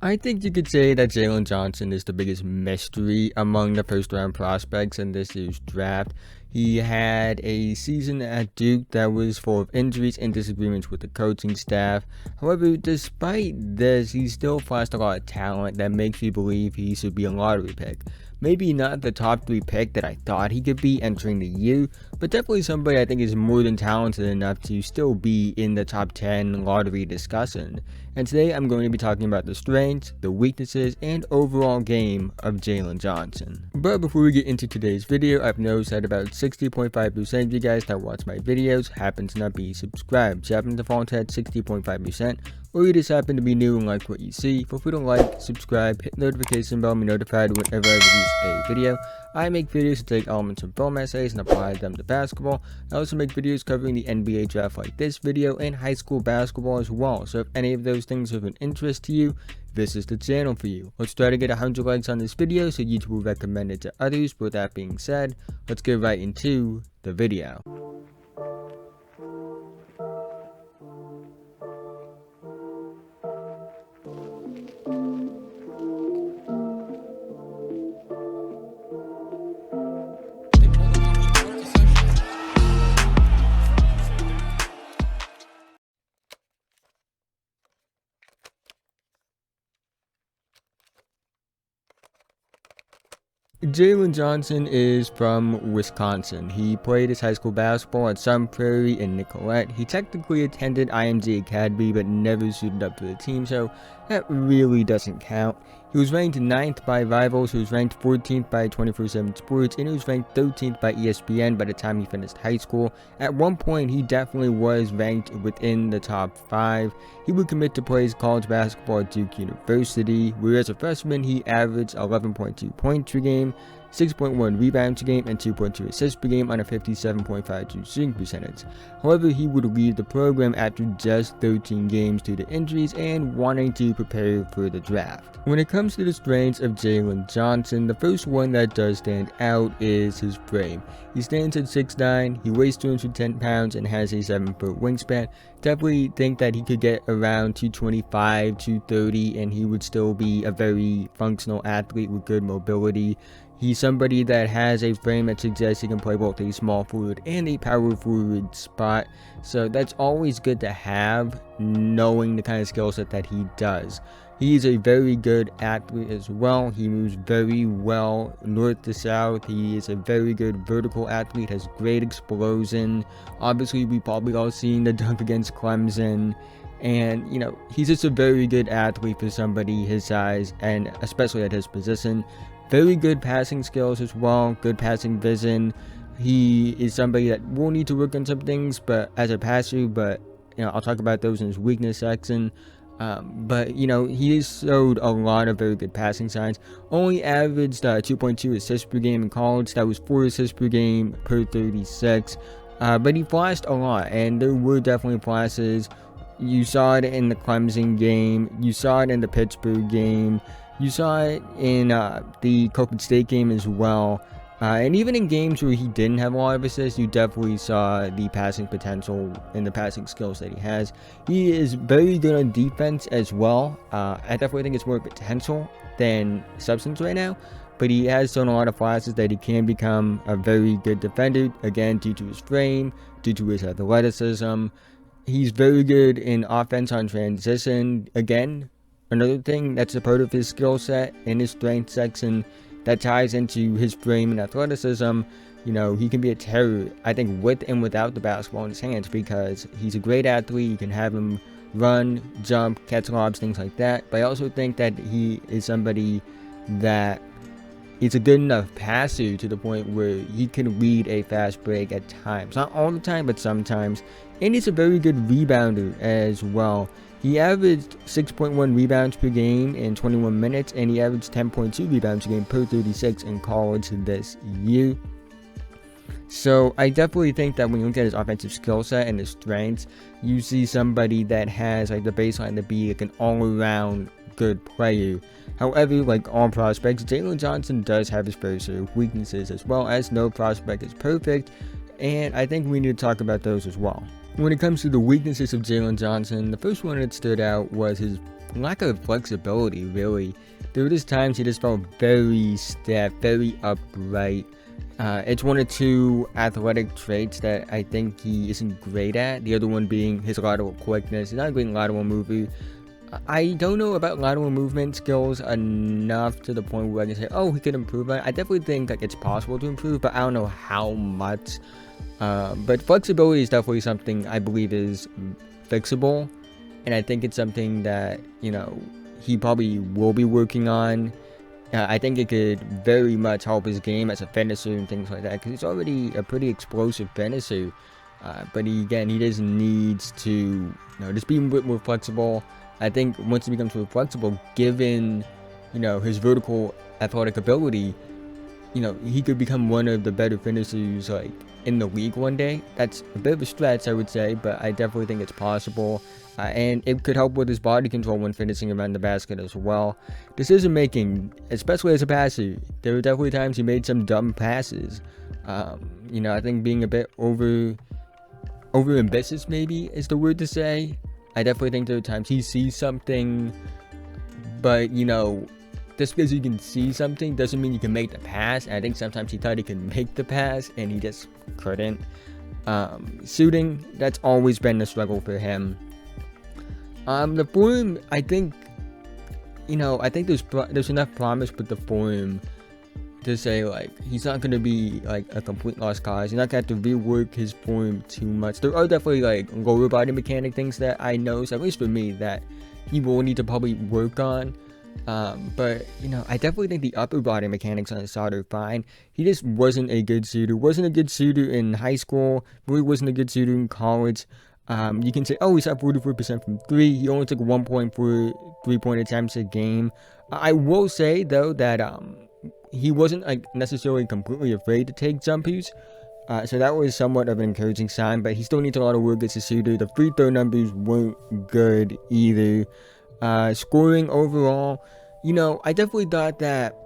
I think you could say that Jalen Johnson is the biggest mystery among the first round prospects in this year's draft. He had a season at Duke that was full of injuries and disagreements with the coaching staff. However, despite this, he still flashed a lot of talent that makes me believe he should be a lottery pick. Maybe not the top 3 pick that I thought he could be entering the year, but definitely somebody I think is more than talented enough to still be in the top 10 lottery discussion. And today I'm going to be talking about the strengths, the weaknesses, and overall game of Jalen Johnson. But before we get into today's video, I've noticed that about 60.5% of you guys that watch my videos happen to not be subscribed. You happen to fall into that 60.5%, or you just happen to be new and like what you see. Feel free to like, subscribe, hit the notification bell, and be notified whenever I release a video. I make videos to take elements from film essays and apply them to basketball. I also make videos covering the NBA draft like this video and high school basketball as well. So if any of those things are of an interest to you, this is the channel for you. Let's try to get 100 likes on this video so YouTube will recommend it to others. With that being said, let's get right into the video. Jalen Johnson is from Wisconsin. He played his high school basketball at Sun Prairie and Nicollet. He technically attended IMG Academy but never suited up for the team, so that really doesn't count. He was ranked 9th by Rivals, he was ranked 14th by 24/7 Sports, and he was ranked 13th by ESPN by the time he finished high school. At one point, he definitely was ranked within the top 5. He would commit to play his college basketball at Duke University, where as a freshman, he averaged 11.2 points per game, 6.1 rebounds per game, and 2.2 assists per game on a 57.52 shooting percentage. However, he would leave the program after just 13 games due to injuries and wanting to prepare for the draft. When it comes to the strengths of Jalen Johnson, the first one that does stand out is his frame. He stands at 6'9", he weighs 210 pounds, and has a 7-foot wingspan. Definitely think that he could get around 225, 230, and he would still be a very functional athlete with good mobility. He's somebody that has a frame that suggests he can play both a small forward and a power forward spot. So that's always good to have, knowing the kind of skill set that he does. He's a very good athlete as well. He moves very well north to south. He is a very good vertical athlete, has great explosion. Obviously, we've probably all seen the dunk against Clemson. And, he's just a very good athlete for somebody his size, and especially at his position. Very good passing skills as well, good passing vision. He is somebody that will need to work on some things, but as a passer, but I'll talk about those in his weakness section. But he has showed a lot of very good passing signs. Only averaged 2.2 assists per game in college. That was 4 assists per game per 36. But he flashed a lot, and there were definitely flashes. You saw it in the Clemson game. You saw it in the Pittsburgh game. You saw it in the Copan State game as well. And even in games where he didn't have a lot of assists, you definitely saw the passing potential and the passing skills that he has. He is very good on defense as well. I definitely think it's more potential than substance right now. But he has shown a lot of flashes that he can become a very good defender, again, due to his frame, due to his athleticism. He's very good in offense on transition. Again, another thing that's a part of his skill set in his strength section that ties into his frame and athleticism. He can be a terror, I think, with and without the basketball in his hands, because he's a great athlete. You can have him run, jump, catch lobs, things like that. But I also think that he is somebody that is a good enough passer to the point where he can read a fast break at times. Not all the time, but sometimes. And he's a very good rebounder as well. He averaged 6.1 rebounds per game in 21 minutes, and he averaged 10.2 rebounds per game per 36 in college this year. So I definitely think that when you look at his offensive skill set and his strengths, you see somebody that has the baseline to be an all-around good player. However, like all prospects, Jalen Johnson does have his fair share of weaknesses, as well as no prospect is perfect, and I think we need to talk about those as well. When it comes to the weaknesses of Jalen Johnson, the first one that stood out was his lack of flexibility, really. There were just times he just felt very stiff, very upright. It's one or two athletic traits that I think he isn't great at. The other one being his lateral quickness. He's not a great lateral mover. I don't know about lateral movement skills enough to the point where I can say, oh, he could improve on it. I definitely think like it's possible to improve, but I don't know how much. But flexibility is definitely something I believe is fixable, and I think it's something that, you know, he probably will be working on. I think it could very much help his game as a finisher and things like that, because he's already a pretty explosive finisher. But he just needs to, you know, just be a bit more flexible. I think once he becomes more flexible, given, you know, his vertical athletic ability, you know, he could become one of the better finishers like in the league one day. That's a bit of a stretch, I would say, but I definitely think it's possible. And it could help with his body control when finishing around the basket as well. Decision making, especially as a passer, there were definitely times he made some dumb passes. You know, I think being a bit over ambitious maybe is the word to say. I definitely think there are times he sees something, but, you know, just because you can see something doesn't mean you can make the pass. And I think sometimes he thought he could make the pass and he just couldn't. Shooting, that's always been a struggle for him. The form, I think, you know, I think there's enough promise with the form to say, like, he's not going to be, like, a complete lost cause. He's not going to have to rework his form too much. There are definitely, like, lower body mechanic things that I know, so at least for me, that he will need to probably work on. But, you know, I definitely think the upper body mechanics on his side are fine. He just wasn't a good shooter. Wasn't a good shooter in high school. Really wasn't a good shooter in college. You can say, oh, he's at 44% from 3. He only took 1.4 3-point attempts a game. I will say, though, that he wasn't like necessarily completely afraid to take jumpers. So that was somewhat of an encouraging sign, but he still needs a lot of work as a shooter. The free throw numbers weren't good either. Scoring overall, you know, I definitely thought that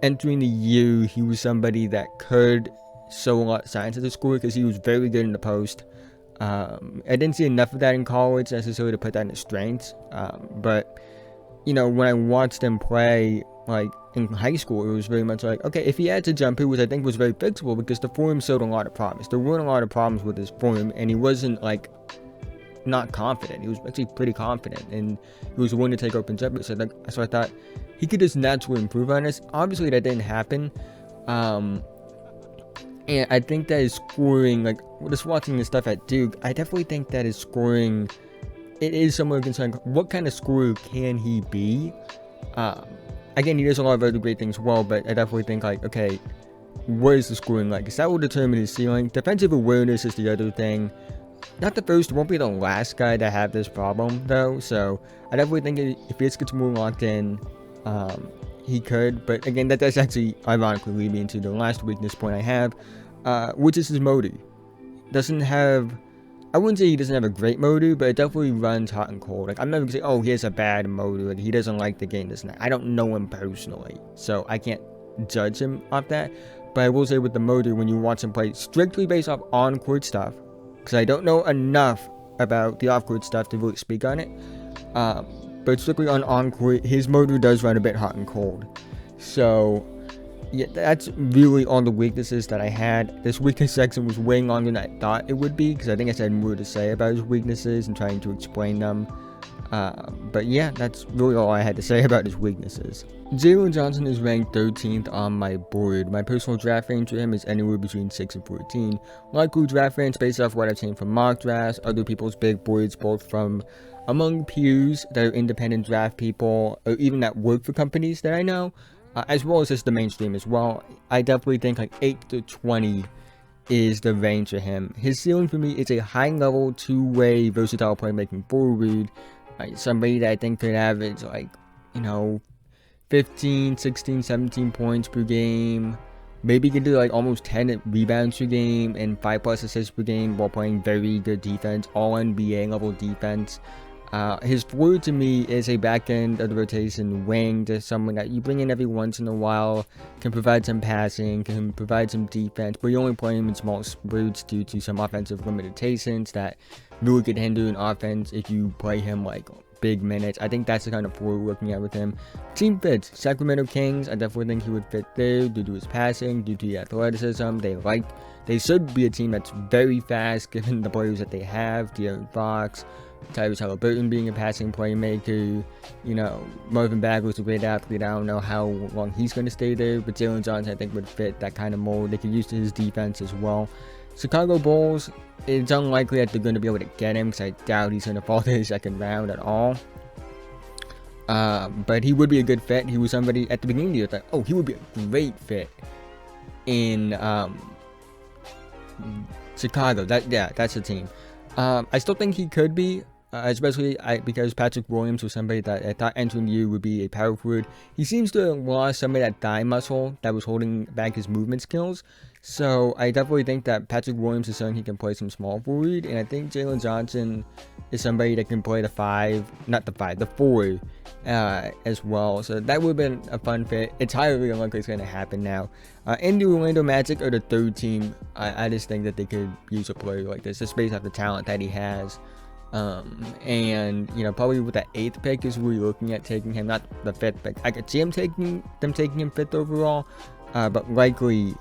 entering the year he was somebody that could show a lot of signs as a scorer because he was very good in the post. I didn't see enough of that in college necessarily to put that in his strengths. But, you know, when I watched him play, like, in high school, it was very much like, okay, if he had to jump, which I think was very fixable because the form showed a lot of promise. There weren't a lot of problems with his form, and he wasn't, like, not confident. He was actually pretty confident, and he was willing to take open jumpers. So I thought he could just naturally improve on this. Obviously, that didn't happen. And I think that his scoring, like, just watching this stuff at Duke, I definitely think that his scoring, it is somewhat concerning. What kind of scorer can he be? Again, he does a lot of other great things well, but I definitely think, like, okay, what is the scoring like? Because that will determine his ceiling. Defensive awareness is the other thing. Not the first, won't be the last guy to have this problem, though. So I definitely think if he gets more locked in, he could. But again, that does actually ironically lead me into the last weakness point I have, which is his motor. Doesn't have, I wouldn't say he doesn't have a great motor, but it definitely runs hot and cold. Like, I'm never gonna say, oh, he has a bad motor, like, he doesn't like the game, this and that. I don't know him personally, so I can't judge him off that. But I will say with the motor, when you watch him play strictly based off on-court stuff, because I don't know enough about the off-court stuff to really speak on it, but strictly on-court, his motor does run a bit hot and cold. So yeah, that's really all the weaknesses that I had. This weakness section was way longer than I thought it would be, because I think I had more to say about his weaknesses and trying to explain them. But yeah, that's really all I had to say about his weaknesses. Jalen Johnson is ranked 13th on my board. My personal draft range for him is anywhere between 6 and 14. Likely draft range based off what I've seen from mock drafts, other people's big boards, both from among peers that are independent draft people, or even that work for companies that I know, as well as just the mainstream as well. I definitely think like 8 to 20 is the range for him. His ceiling for me is a high-level, two-way, versatile playmaking forward. Somebody that I think could average, like, you know, 15, 16, 17 points per game. Maybe can do like almost 10 rebounds per game and 5+ assists per game while playing very good defense, all NBA level defense. His floor to me is a back end of the rotation wing, to someone that you bring in every once in a while, can provide some passing, can provide some defense, but you only play him in small spurts due to some offensive limitations that really could hinder an offense if you play him like big minutes. I think that's the kind of forward we're looking at with him. Team fits. Sacramento Kings, I definitely think he would fit there due to his passing, due to the athleticism. They should be a team that's very fast given the players that they have. De'Aaron Fox, Tyrese Halliburton being a passing playmaker. You know, Marvin Bagley's a great athlete. I don't know how long he's going to stay there, but Jalen Johnson I think would fit that kind of mold. They could use his defense as well. Chicago Bulls, it's unlikely that they're going to be able to get him because I doubt he's going to fall to the second round at all. But he would be a good fit. He was somebody at the beginning of the year that, oh, he would be a great fit in Chicago. That's the team. I still think he could be, especially because Patrick Williams was somebody that I thought entering the year would be a power forward. He seems to have lost some of that thigh muscle that was holding back his movement skills. So I definitely think that Patrick Williams is someone he can play some small forward, and I think Jalen Johnson is somebody that can play the 4 as well. So that would have been a fun fit. It's highly unlikely it's going to happen now. And the Orlando Magic are the third team. I just think that they could use a player like this, just based off the talent that he has. And you know, probably with that 8th pick is where you're looking at taking him, not the 5th pick. I could see him taking him 5th overall, but likely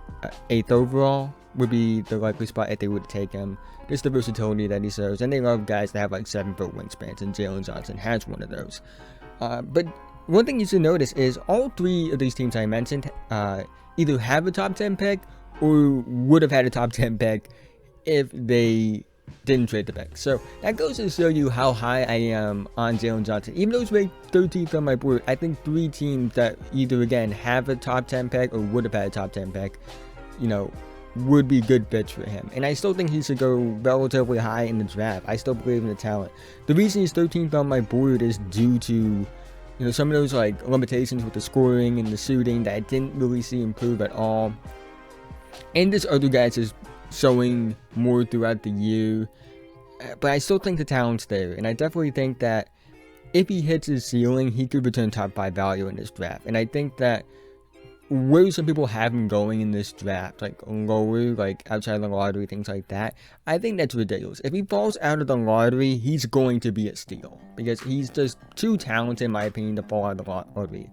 8th overall would be the likely spot if they would take him. Just the versatility that he shows, and they love guys that have like 7-foot wingspans, and Jalen Johnson has one of those. But one thing you should notice is all 3 of these teams I mentioned either have a top 10 pick or would have had a top 10 pick if they didn't trade the pick. So that goes to show you how high I am on Jalen Johnson. Even though he's ranked 13th on my board, I think 3 teams that either again have a top 10 pick or would have had a top 10 pick, you know, would be good fits for him. And I still think he should go relatively high in the draft. I still believe in the talent. The reason he's 13th on my board is due to, you know, some of those like limitations with the scoring and the shooting that I didn't really see improve at all. And this other guys is showing more throughout the year, but I still think the talent's there, and I definitely think that if he hits his ceiling, he could return top 5 value in this draft. And I think that where some people have him going in this draft, like lower, like outside the lottery, things like that, I think that's ridiculous. If he falls out of the lottery, he's going to be a steal, because he's just too talented, in my opinion, to fall out of the lottery.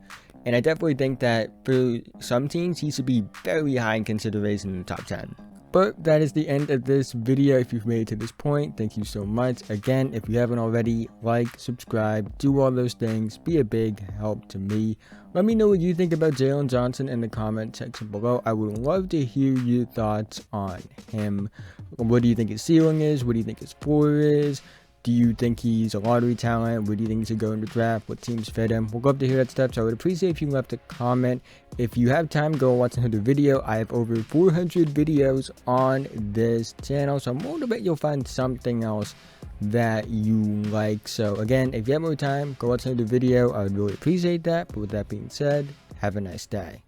And I definitely think that for some teams, he should be very high in consideration in the top 10. But that is the end of this video. If you've made it to this point, thank you so much. Again, if you haven't already, like, subscribe, do all those things. Be a big help to me. Let me know what you think about Jalen Johnson in the comment section below. I would love to hear your thoughts on him. What do you think his ceiling is? What do you think his floor is? Do you think he's a lottery talent? Where do you think he should go in the draft? What teams fit him? We'd love to hear that stuff, so I would appreciate if you left a comment. If you have time, go watch another video. I have over 400 videos on this channel, so I'm willing to bet you'll find something else that you like. So again, if you have more time, go watch another video. I would really appreciate that. But with that being said, have a nice day.